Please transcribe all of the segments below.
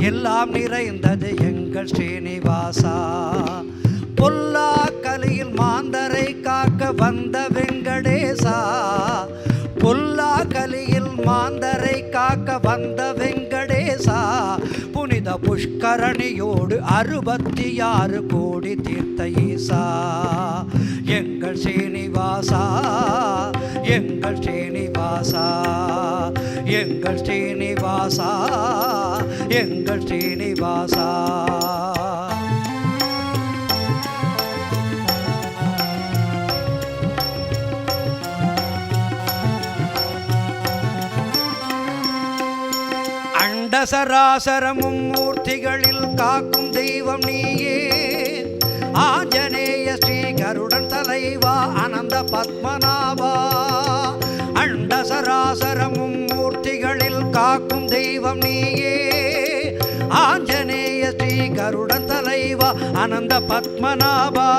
எல்லாம் நிறைந்தது எங்கள் ஸ்ரீனிவாசா. பொல்லா கலியில் மாந்தரை காக்க வந்த வெங்கடேசா, பொல்லா கலியில் மாந்தரை காக்க வந்த வெங்கடேசா, புனித புஷ்கரணியோடு 66 கோடி தீர்த்த ஈசா. எங்கள் ஸ்ரீனிவாசா, எங்கள் ஸ்ரீனிவாசா, எங்கள் ஸ்ரீனிவாசா, எங்கள் ஸ்ரீனிவாசா. அண்டசராசரமும் மூர்த்திகளில் காக்கும் தெய்வம் நீயே. ஆஞ்சநேய ஸ்ரீ கருடன் தலைவா அனந்த பத்மநாபா. அண்டசராசரமும் மூர்த்திகளில் காக்கும் தெய்வம் நீயே. ஆஞ்சநேய ஸ்ரீ கருடன் தலைவா அனந்த பத்மநாபா.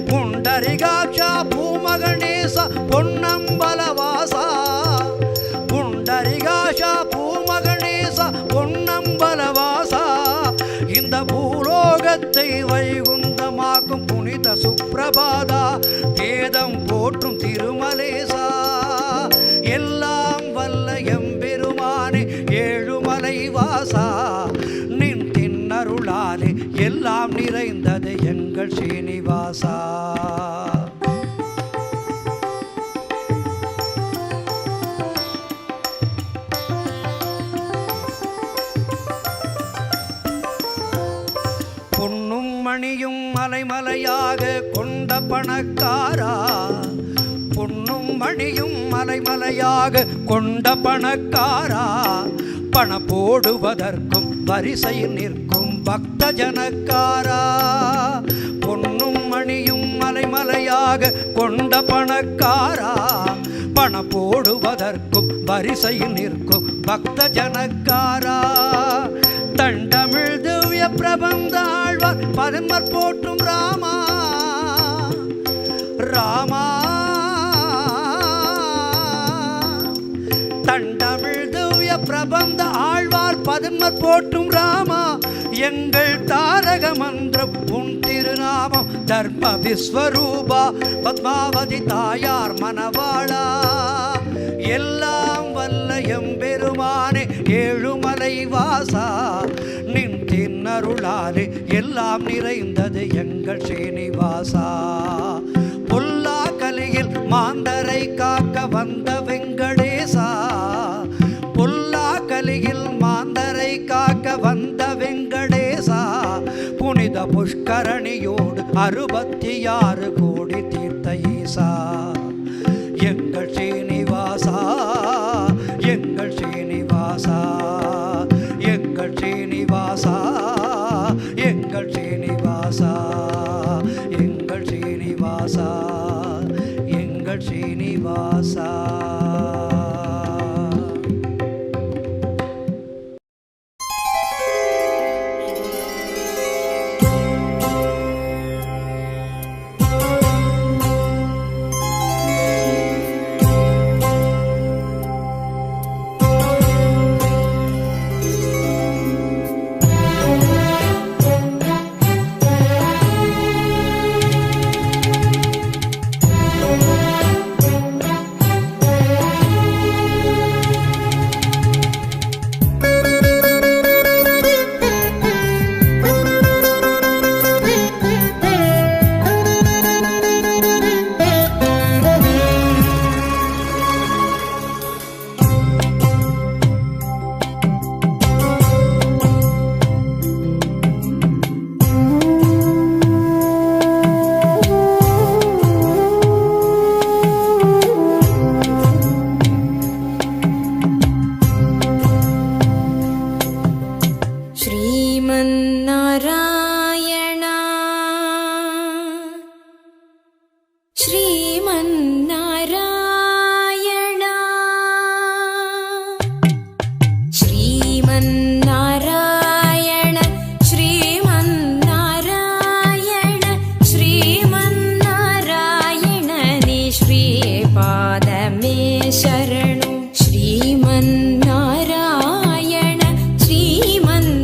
புண்டரிகாட்சா பூமகணேச பொன்னம்பலவாசா. புண்டரிகாட்சா பூமகணேச பொன்னம்பலவாசா. இந்த பூலோகத்தை வைகுந்தமாக்கும் புனித சுப்பிரபாதா. வேதம் போற்றும் திருமலேசா. எல்லாம் வல்ல எம்பெருமானே ஏழுமலை வாசா. நின் தின்னருளாலே எல்லாம் நிறைந்தது எங்கள் ஸ்ரீனிவாசா. பொன்னும் மணியும் மலைமலையாக கொண்ட பணக்காரா. பொன்னும் மணியும் மலைமலையாக கொண்ட பணக்காரா. பண போடுவதற்கும் வரிசையில் நிற்கும் பக்த ஜனக்காரா. பொன்னும் மணியும் மலைமலையாக கொண்ட பணக்காரா. பண போடுவதற்கும் வரிசையில் நிற்கும் பக்த ஜனக்காரா. தண்டமிழ் திவ்ய பிரபந்த ஆழ்வார் பதன்மர் போற்றும் ராமா. ராமா தண்டமிழ் திவ்ய பிரபந்த ஆழ்வார் பதன்மர் போற்றும் ராமா. எங்கள் தாரக மந்திரம் உன் திருநாமம் தர்ம விஸ்வரூபா. பத்மாவதி தாயார் மணவாளா. எல்லாம் வல்ல எம்பெருமானே ஏழுமலை வாசா. நின் தின்னருளாலே எல்லாம் நிறைந்தது எங்கள் ஸ்ரீனிவாசா. பொல்லா கலியில் மாந்தரை காக்க வந்த வெங்கடேசா. பொல்லா கலியில் மாந்தரை காக்க வந்த வெங்கடேசா. புனித புஷ்கரணியோடு 66 கோடி தீர்த்த ஈசா. எங்கள் ஸ்ரீனிவாசா, எங்கள் ஸ்ரீனிவாசா, எங்கள் ஸ்ரீனிவாசா, எங்கள் ஸ்ரீனிவாசா, எங்கள் ஸ்ரீனிவாசா, எங்கள் ஸ்ரீனிவாசா. शरणु श्रीमन्नारायण श्रीमन्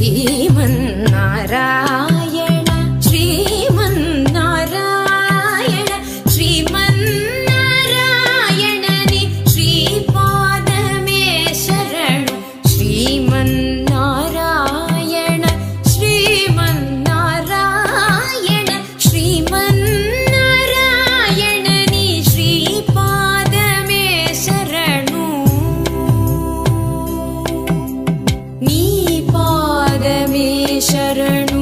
श्रीमन्नारायण श्रीमन्नारायण श्रीमन्नारायण नि श्रीपादमे शरणु श्रीमन्नारायण श्रीमन्नारायण श्रीमन्नारायण नि श्रीपादमे शरणु नी पादमे शरणु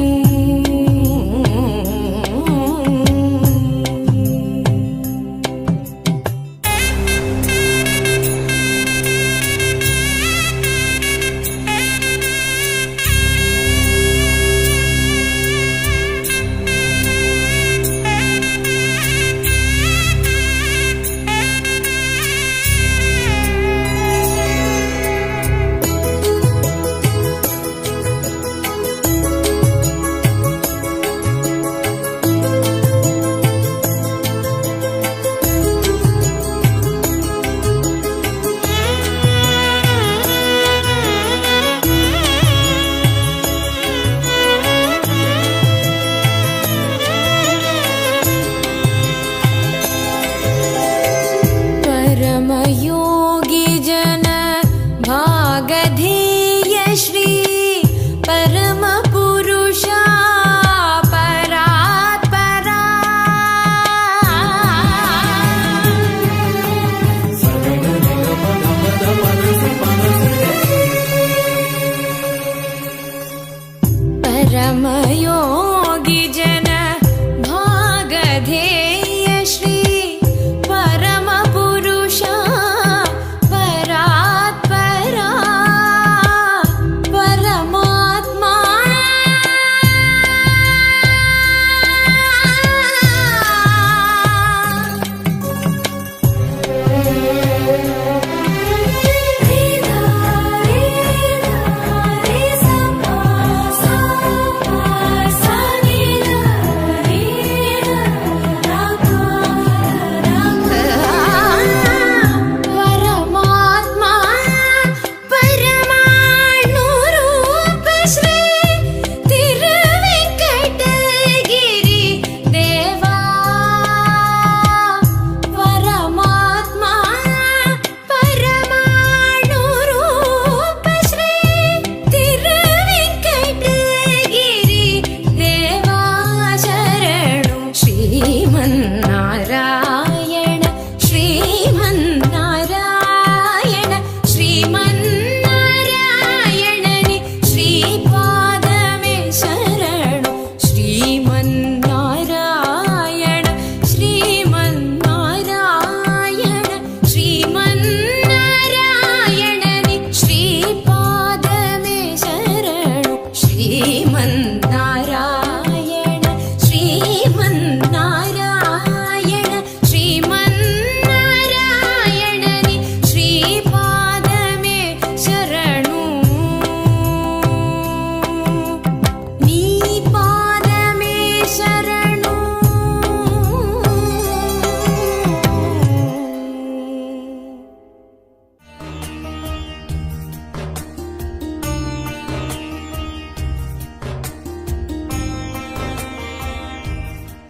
परमयोगी जन भागधेय श्री परम पुरुषा परात्परा परमयो